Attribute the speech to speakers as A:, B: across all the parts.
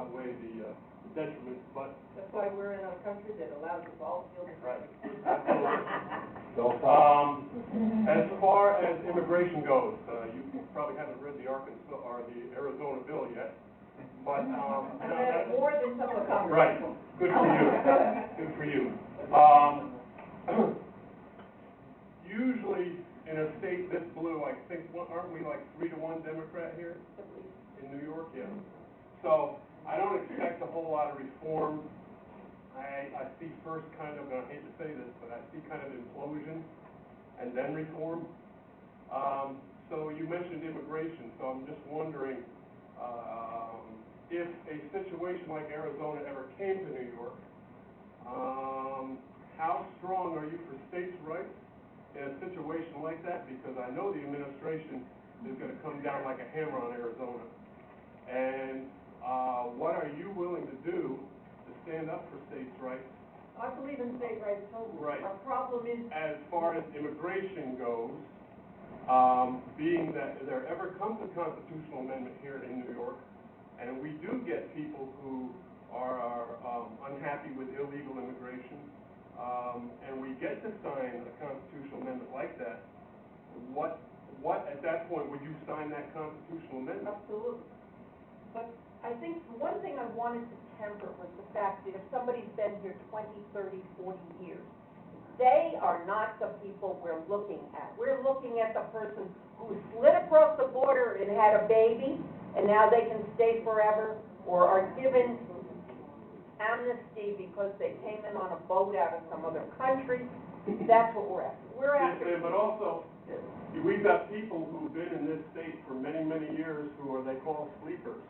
A: outweigh the detriment, but.
B: That's why we're in a country that allows us all to feel the
A: Right.
B: same.
A: So, as far as immigration goes, you probably haven't read the Arkansas or the Arizona bill yet, but,
B: And that's more than some of the Congress.
A: right, good for you, good for you. Usually in a state this blue, I think, aren't we like 3-1 Democrat here in New York? Yeah. So I don't expect a whole lot of reform. I see first kind of, and I hate to say this, but I see kind of implosion and then reform. So you mentioned immigration, so I'm just wondering if a situation like Arizona ever came to New York, how strong are you for states' rights in a situation like that? Because I know the administration is going to come down like a hammer on Arizona. And what are you willing to do to stand up for states' rights?
B: I believe in state rights totally.
A: Right.
B: Our problem is,
A: As far as immigration goes, being that there ever comes a constitutional amendment here in New York, and we do get people who are unhappy with illegal immigration, and we get to sign a constitutional amendment like that, what at that point would you sign that constitutional amendment?
B: absolutely. But I think the one thing I wanted to temper was the fact that if somebody's been here 20, 30, 40 years, they are not the people we're looking at. We're looking at the person who slid across the border and had a baby, and now they can stay forever, or are given amnesty because they came in on a boat out of some other country. That's what we're after. We're after.
A: But also, we've got people who've been in this state for many, many years who are, they call sleepers.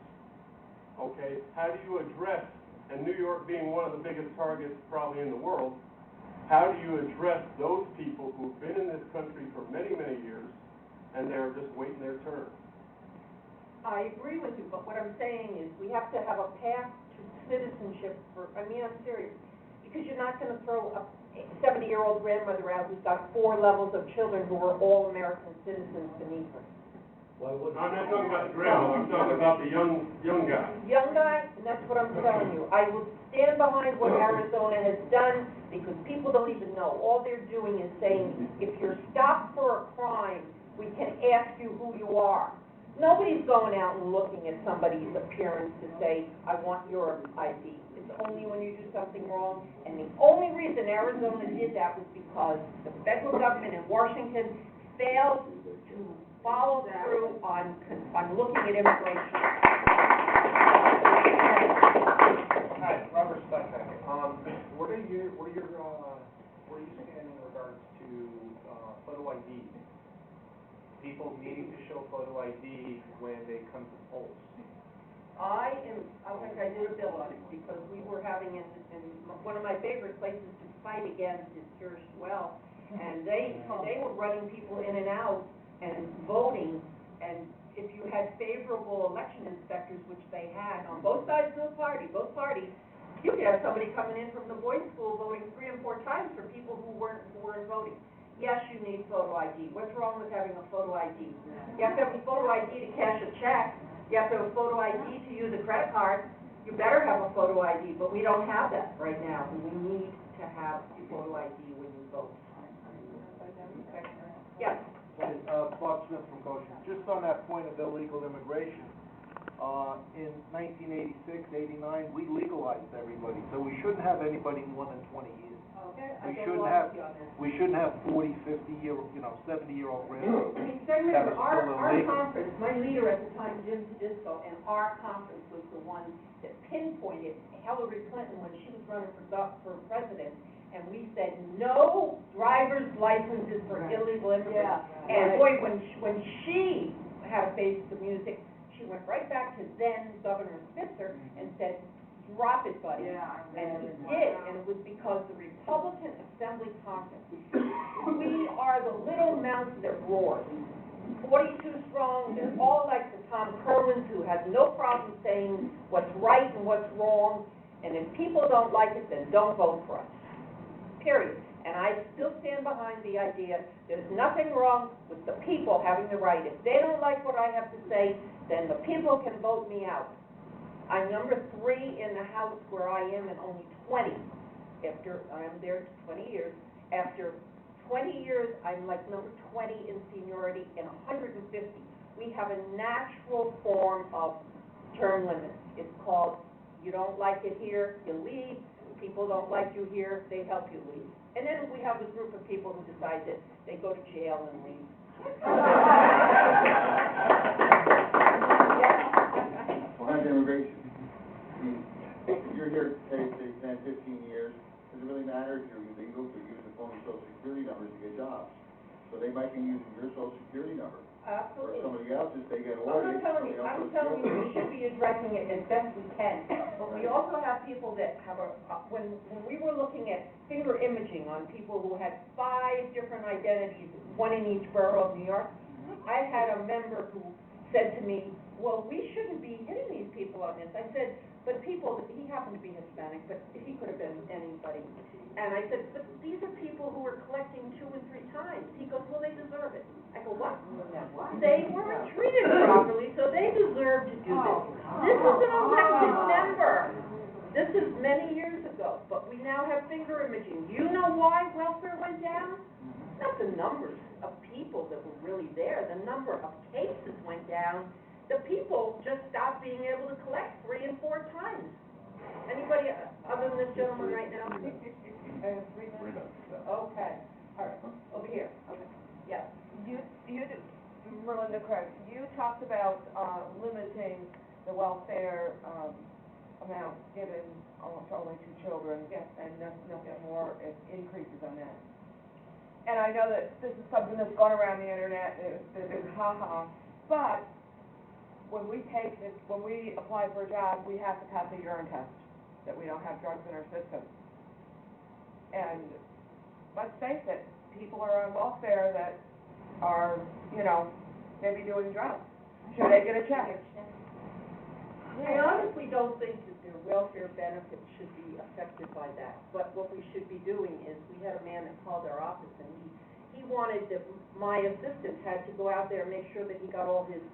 A: Okay, how do you address, and New York being one of the biggest targets probably in the world, how do you address those people who've been in this country for many, many years, and they're just waiting their turn?
B: I agree with you, but what I'm saying is we have to have a path to citizenship for, I mean, I'm serious, because you're not going to throw a 70-year-old grandmother out who's got 4 levels of children who are all American citizens beneath her.
A: I'm not talking about the grandmother, I'm talking about the young guy.
B: Young guy, and that's what I'm telling you. I will stand behind what Arizona has done because people don't even know. All they're doing is saying, if you're stopped for a crime, we can ask you who you are. Nobody's going out and looking at somebody's appearance to say, I want your ID. It's only when you do something wrong. And the only reason Arizona did that was because the federal government in Washington failed to follow through on looking at immigration.
C: Hi, Robert Steinbeck. What are you saying in regards to photo ID? People needing to show photo ID when they come to the polls.
B: I think I did a bill on it because we were having in one of my favorite places to fight against is Well, and they were running people in and out and voting, and if you had favorable election inspectors, which they had on both sides of the party, both parties, you could have somebody coming in from the boys' school voting 3 and 4 times for people who weren't voting. Yes, you need photo ID. What's wrong with having a photo ID? You have to have a photo ID to cash a check. You have to have a photo ID to use a credit card. You better have a photo ID, but we don't have that right now. We need to have a photo ID when you vote. Yes.
D: Bob Smith from Goshen. Just on that point of illegal immigration, in 1986, 89, we legalized everybody, so we shouldn't have anybody more than 20 years.
B: Okay.
D: We shouldn't have 40, 50-year-old, 70-year-old grandchildren.
B: I mean, Senator, our conference, my leader at the time, Jim Tedisco, and our conference was the one that pinpointed Hillary Clinton when she was running for president. And we said, no driver's licenses for illegal immigrants. Yeah. And boy, when she had a face to music, she went right back to then Governor Spitzer and said, drop it, buddy. Yeah, and he did, and it was because the Republican Assembly Conference, we are the little mouse that roars. 42 strong, they're all like the Tom Kerwins who has no problem saying what's right and what's wrong, and if people don't like it, then don't vote for us. Period. And I still stand behind the idea there's nothing wrong with the people having the right. If they don't like what I have to say, then the people can vote me out. I'm number 3 in the house where I am, and only 20. After, I'm there 20 years. After 20 years, I'm like number 20 in seniority and 150. We have a natural form of term limits. It's called, you don't like it here, you leave. People don't like you here, they help you leave. And then we have a group of people who decide that they go to jail and leave.
E: Well, how's immigration? I mean, you're here, say 10, 15 years, does it really matter if you're illegal to use the phony social security numbers to get jobs? So they might be using your social security number.
B: Absolutely.
E: Or somebody else's, they get
B: I'm
E: audited.
B: telling you, we should be addressing it as best we can. But we also have people that have when we were looking at finger imaging on people who had 5 different identities, one in each borough of New York, I had a member who said to me, well, we shouldn't be hitting these people on this. I said, but people, he happened to be Hispanic, but he could have been anybody. And I said, but these are people who are collecting 2 and 3 times. He goes, well, they deserve it. I go, what? They weren't treated properly, so they deserve to do this. This is an elected member. This is many years ago, but we now have finger imaging. Do you know why welfare went down? Not the numbers of people that were really there. The number of cases went down. The people just stopped being able to collect 3 and 4 times. Anybody other than this gentleman right now? 3 minutes. Okay. All right. Over here. Okay. Yeah.
F: You, Melinda Craig, you talked about limiting the welfare amount given to only 2 children,
B: Yes.
F: and nothing more increases on that. And I know that this is something that's gone around the internet, there's ha-ha, but when we apply for a job, we have to pass a urine test, that we don't have drugs in our system. And let's face it, people are on welfare that are, maybe doing drugs. Should they get a check?
B: I honestly don't think that their welfare benefits should be affected by that. But what we should be doing is, we had a man that called our office, and he wanted that my assistant had to go out there and make sure that he got all his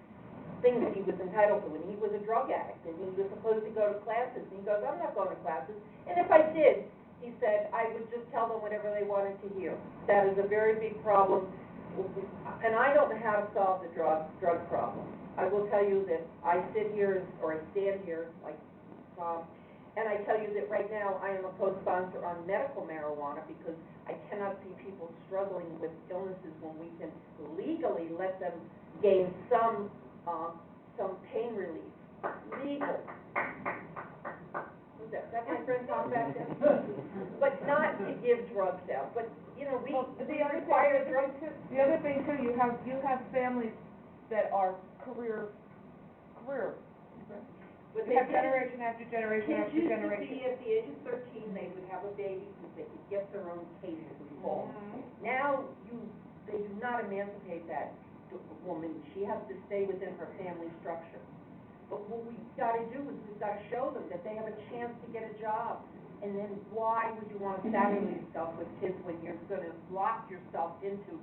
B: things that he was entitled to. And he was a drug addict, and he was supposed to go to classes. And he goes, I'm not going to classes. And if I did, he said, I would just tell them whatever they wanted to hear. That is a very big problem. And I don't know how to solve the drug problem. I will tell you that I sit here, or I stand here, like Tom, and I tell you that right now I am a co-sponsor on medical marijuana because I cannot see people struggling with illnesses when we can legally let them gain some pain relief. Legal. Who's that? Is that my friend Tom back there? But not to give drugs out. But, we require drugs too.
F: The other thing too, you have families that are career.
B: But
F: You have generation after generation after
B: Kids
F: generation.
B: used to be, at the age of 13, they would have a baby because they could get their own cases home. Now, they do not emancipate that woman. She has to stay within her family structure. But what we've got to do is we've got to show them that they have a chance to get a job. And then why would you want to saddle yourself with kids when you're going to lock yourself into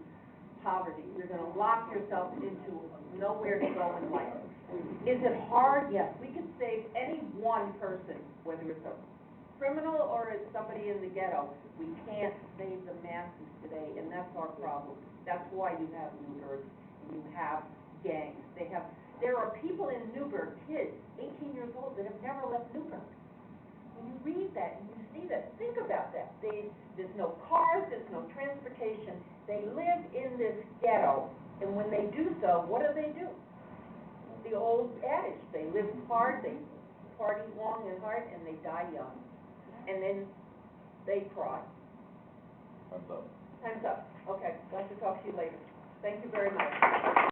B: poverty? You're going to lock yourself into nowhere to go in life. Is it hard? Yes. We could save any one person, whether it's a criminal or it's somebody in the ghetto. We can't save the masses today, and that's our problem. That's why you have Newburgh and you have gangs. There are people in Newburgh, kids, 18 years old, that have never left Newburgh. When you read that and you see that, think about that. There's no cars, there's no transportation. They live in this ghetto, and when they do so, what do? The old adage, they live hard, they party long and hard, and they die young. And then they cry.
E: Time's up.
B: Time's up. Okay, I'd like to talk to you later. Thank you very much.